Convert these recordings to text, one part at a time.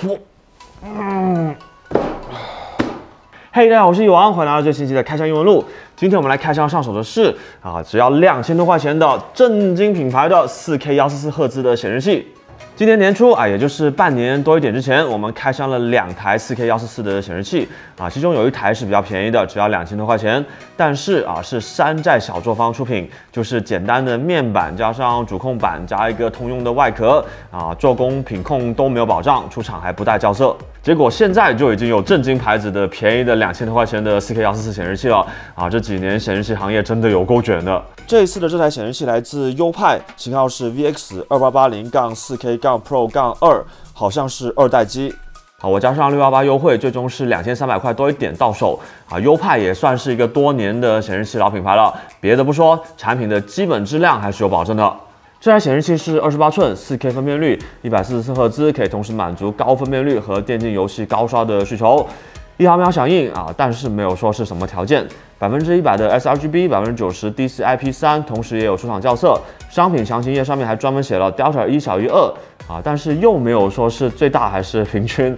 嘿，大家好，我是Yoang，欢迎来到最新期的开箱英文录。今天我们来开箱上手的是只要2000多块钱的正经品牌的4K 144赫兹的显示器。今年年初也就是半年多一点之前，我们开箱了2台4K 144的显示器其中有一台是比较便宜的，只要2000多块钱，但是是山寨小作坊出品，就是简单的面板加上主控板加一个通用的外壳做工品控都没有保障，出厂还不带校色。结果现在就已经有正经牌子的便宜的2000多块钱的4K 144显示器了这几年显示器行业真的有够卷的。这一次的这台显示器来自优派，型号是 VX2880-4K-Pro-2，好像是2代机。我加上618优惠，最终是2300块多一点到手优派也算是一个多年的显示器老品牌了，别的不说，产品的基本质量还是有保证的。这台显示器是28寸 4K 分辨率，144赫兹，可以同时满足高分辨率和电竞游戏高刷的需求。1毫秒响应但是没有说是什么条件。100%的 sRGB， 90% DCI-P3， 同时也有出厂校色。商品详情页上面还专门写了 Delta 1小于2但是又没有说是最大还是平均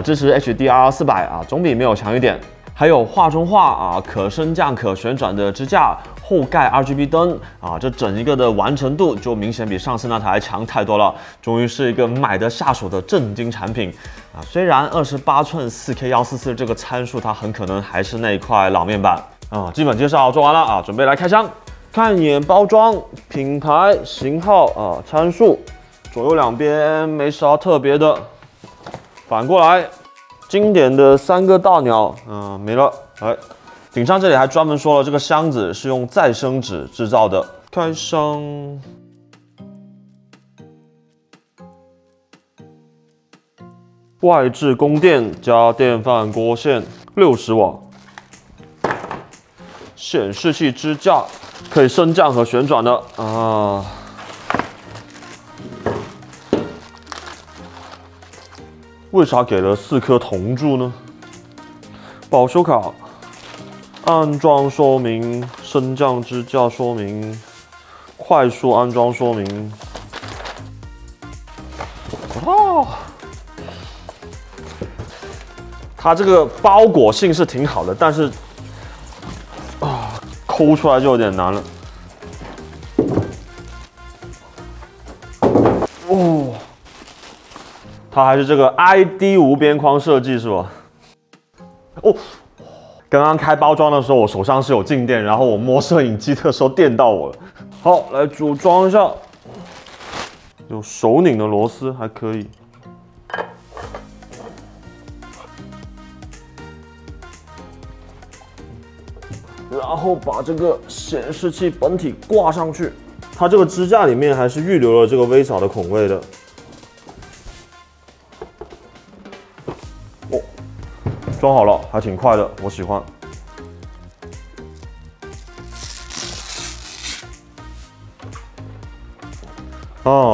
支持 HDR400总比没有强一点。还有画中画可升降可旋转的支架，后盖 RGB 灯这整一个的完成度就明显比上次那台强太多了，终于是一个买得下手的正经产品虽然28寸 4K 144这个参数它很可能还是那一块老面板基本介绍做完了准备来开箱。看一眼包装、品牌、型号参数，左右两边没啥特别的。反过来，经典的3个大鸟没了。顶上这里还专门说了，这个箱子是用再生纸制造的。开箱。外置供电加电饭锅线60瓦。显示器支架可以升降和旋转的为啥给了4颗铜柱呢？保修卡、安装说明、升降支架说明、快速安装说明。它这个包裹性是挺好的，但是抠出来就有点难了。它还是这个 ID 无边框设计是吧？刚刚开包装的时候，我手上是有静电，然后我摸摄影机的时候电到我了。好，来组装一下，有手拧的螺丝还可以。然后把这个显示器本体挂上去，它这个支架里面还是预留了这个微小的孔位的。装好了，还挺快的，我喜欢。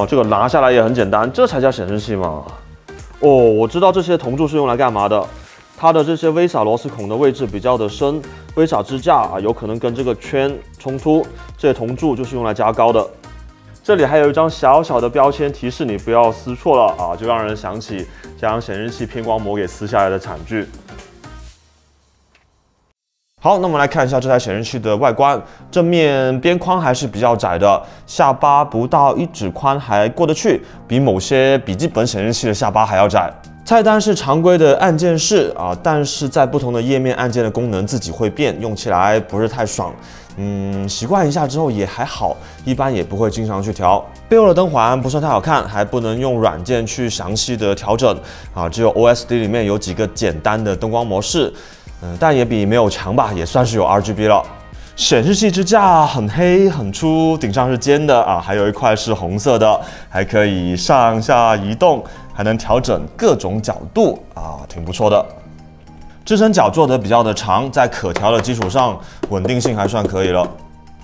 这个拿下来也很简单，这才叫显示器嘛。我知道这些铜柱是用来干嘛的。它的这些微小螺丝孔的位置比较的深，微小支架有可能跟这个圈冲突，这些铜柱就是用来加高的。这里还有一张小小的标签提示你不要撕错了就让人想起将显示器偏光膜给撕下来的惨剧。好，那我们来看一下这台显示器的外观。正面边框还是比较窄的，下巴不到1指宽还过得去，比某些笔记本显示器的下巴还要窄。菜单是常规的按键式但是在不同的页面按键的功能自己会变，用起来不是太爽。习惯一下之后也还好，一般也不会经常去调。背后的灯环不算太好看，还不能用软件去详细的调整只有 OSD 里面有几个简单的灯光模式。但也比没有强吧，也算是有 RGB 了。显示器支架很黑很粗，顶上是尖的还有一块是红色的，还可以上下移动，还能调整各种角度挺不错的。支撑角做得比较的长，在可调的基础上，稳定性还算可以了。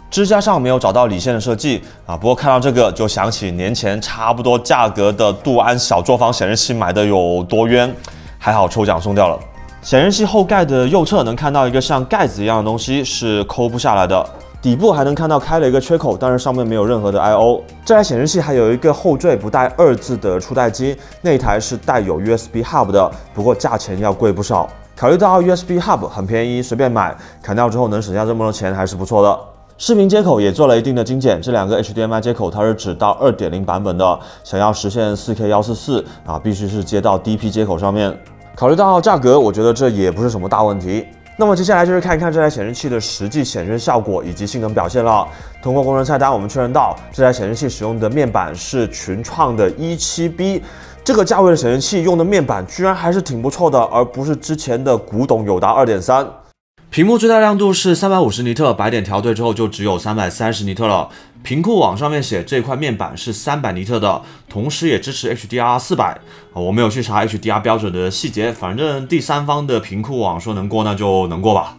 支架上没有找到理线的设计不过看到这个就想起年前差不多价格的杜安小作坊显示器买的有多冤，还好抽奖送掉了。显示器后盖的右侧能看到一个像盖子一样的东西，是抠不下来的。底部还能看到开了一个缺口，但是上面没有任何的 I/O。这台显示器还有一个后缀不带2字的初代机，那一台是带有 USB Hub 的，不过价钱要贵不少。考虑到 USB Hub 很便宜，随便买，砍掉之后能省下这么多钱，还是不错的。视频接口也做了一定的精简，这两个 HDMI 接口它是只到 2.0 版本的，想要实现 4K 144必须是接到 DP 接口上面。考虑到价格，我觉得这也不是什么大问题。那么接下来就是看一看这台显示器的实际显示效果以及性能表现了。通过工程菜单，我们确认到这台显示器使用的面板是群创的 17B， 这个价位的显示器用的面板居然还是挺不错的，而不是之前的古董友达 2.3。屏幕最大亮度是350尼特，白点调对之后就只有330尼特了。屏库网上面写这块面板是300尼特的，同时也支持 HDR 400。我没有去查 HDR 标准的细节，反正第三方的屏库网说能过，那就能过吧。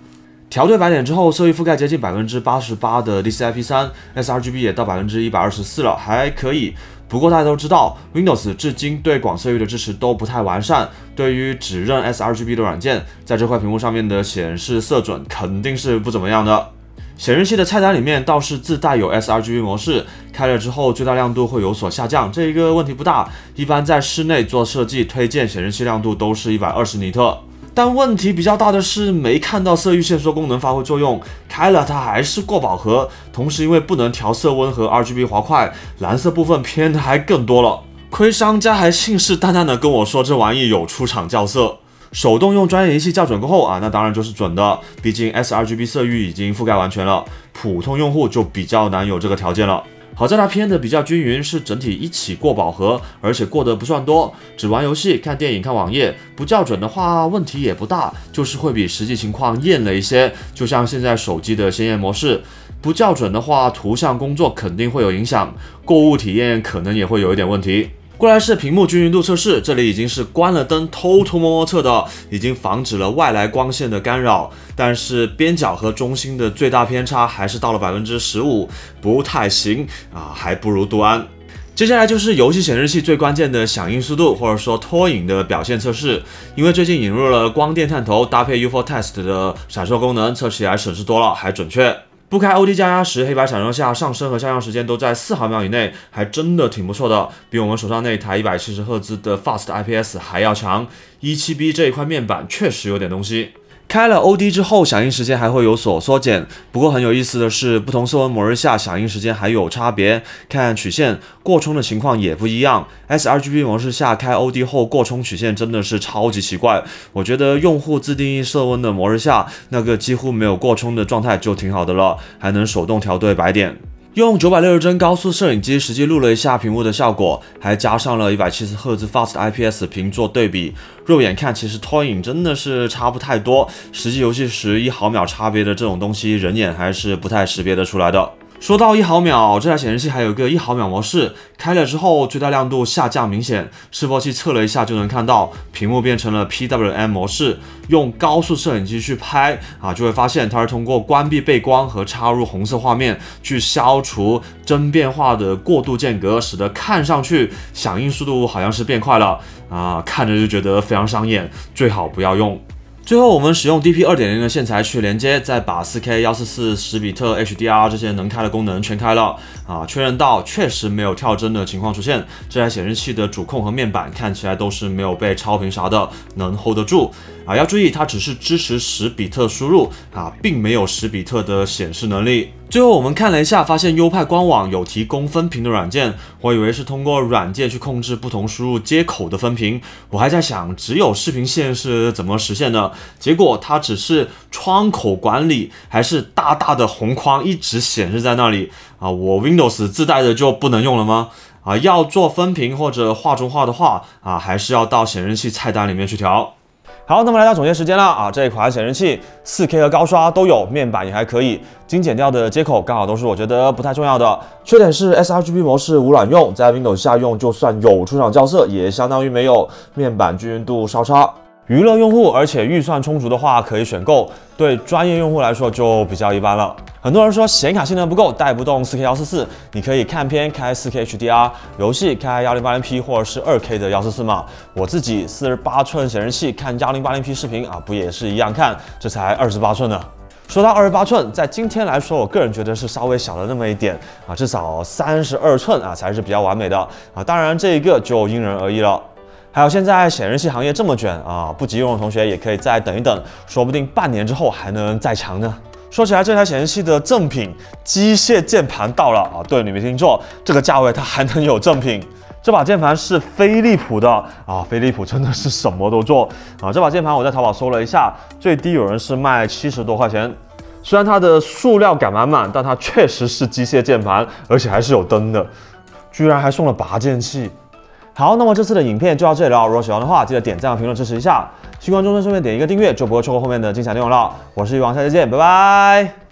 调对白点之后，色域覆盖接近88%的 DCI-P3，sRGB 也到124%了，还可以。不过大家都知道 ，Windows 至今对广色域的支持都不太完善，对于只认 sRGB 的软件，在这块屏幕上面的显示色准肯定是不怎么样的。显示器的菜单里面倒是自带有 sRGB 模式，开了之后最大亮度会有所下降，这一个问题不大。一般在室内做设计，推荐显示器亮度都是120尼特。但问题比较大的是没看到色域线缩功能发挥作用，开了它还是过饱和，同时因为不能调色温和 RGB 滑块，蓝色部分偏的还更多了。亏商家还信誓旦旦的跟我说这玩意有出厂校色。手动用专业仪器校准过后那当然就是准的，毕竟 sRGB 色域已经覆盖完全了，普通用户就比较难有这个条件了。好在它偏的比较均匀，是整体一起过饱和，而且过得不算多。只玩游戏、看电影、看网页，不校准的话问题也不大，就是会比实际情况艳了一些。就像现在手机的鲜艳模式，不校准的话，图像工作肯定会有影响，购物体验可能也会有一点问题。过来是屏幕均匀度测试，这里已经是关了灯偷偷摸摸测的，已经防止了外来光线的干扰，但是边角和中心的最大偏差还是到了15%，不太行还不如杜安。接下来就是游戏显示器最关键的响应速度，或者说拖影的表现测试。因为最近引入了光电探头搭配 UFO Test 的闪烁功能，测起来省事多了，还准确。不开 OD 加压时，黑白闪烁下上升和下降时间都在4毫秒以内，还真的挺不错的，比我们手上那台170赫兹的 Fast IPS 还要强。17B 这一块面板确实有点东西。开了 OD 之后，响应时间还会有所缩减。不过很有意思的是，不同色温模式下响应时间还有差别。看曲线过冲的情况也不一样。sRGB 模式下开 OD 后过冲曲线真的是超级奇怪。我觉得用户自定义色温的模式下，那个几乎没有过冲的状态就挺好的了，还能手动调对白点。用960帧高速摄影机实际录了一下屏幕的效果，还加上了170赫兹 Fast IPS 屏做对比，肉眼看其实拖影真的是差不太多，实际游戏时1毫秒差别的这种东西，人眼还是不太识别得出来的。说到1毫秒，这台显示器还有一个1毫秒模式，开了之后最大亮度下降明显，示波器测了一下就能看到，屏幕变成了 PWM 模式，用高速摄影机去拍就会发现它是通过关闭背光和插入红色画面去消除帧变化的过度间隔，使得看上去响应速度好像是变快了看着就觉得非常伤眼，最好不要用。最后我们使用 DP 2.0 的线材去连接，再把 4K 14410比特 HDR 这些能开的功能全开了确认到确实没有跳帧的情况出现，这台显示器的主控和面板看起来都是没有被超频啥的，能 hold 得住要注意它只是支持10比特输入并没有10比特的显示能力。最后我们看了一下，发现优派官网有提供分屏的软件，我以为是通过软件去控制不同输入接口的分屏，我还在想只有视频线是怎么实现的，结果它只是窗口管理，还是大大的红框一直显示在那里我 Windows 自带的就不能用了吗？要做分屏或者画中画的话还是要到显示器菜单里面去调。好，那么来到总结时间了这一款显示器 4K 和高刷都有，面板也还可以，精简掉的接口刚好都是我觉得不太重要的。缺点是 sRGB 模式无卵用，在 Windows 下用就算有出厂校色，也相当于没有，面板均匀度稍差。娱乐用户而且预算充足的话可以选购，对专业用户来说就比较一般了。很多人说显卡性能不够，带不动 4K 144，你可以看片开 4K HDR， 游戏开 1080P 或者是2K 的144嘛。我自己48寸显示器看1080P 视频不也是一样看，这才28寸呢。说到28寸，在今天来说，我个人觉得是稍微小了那么一点啊，至少32寸啊才是比较完美的啊。当然这一个就因人而异了。还有现在显示器行业这么卷啊，不急用的同学也可以再等一等，说不定半年之后还能再强呢。说起来，这台显示器的正品机械键盘到了啊！对，你没听错，这个价位它还能有正品。这把键盘是飞利浦的啊，飞利浦真的是什么都做啊！这把键盘我在淘宝搜了一下，最低有人是卖70多块钱。虽然它的塑料感满满，但它确实是机械键盘，而且还是有灯的，居然还送了拔键器。好，那么这次的影片就到这里了。如果喜欢的话，记得点赞和评论支持一下。习惯中顺便点一个订阅，就不会错过后面的精彩内容了。我是鱼王，下期见，拜拜。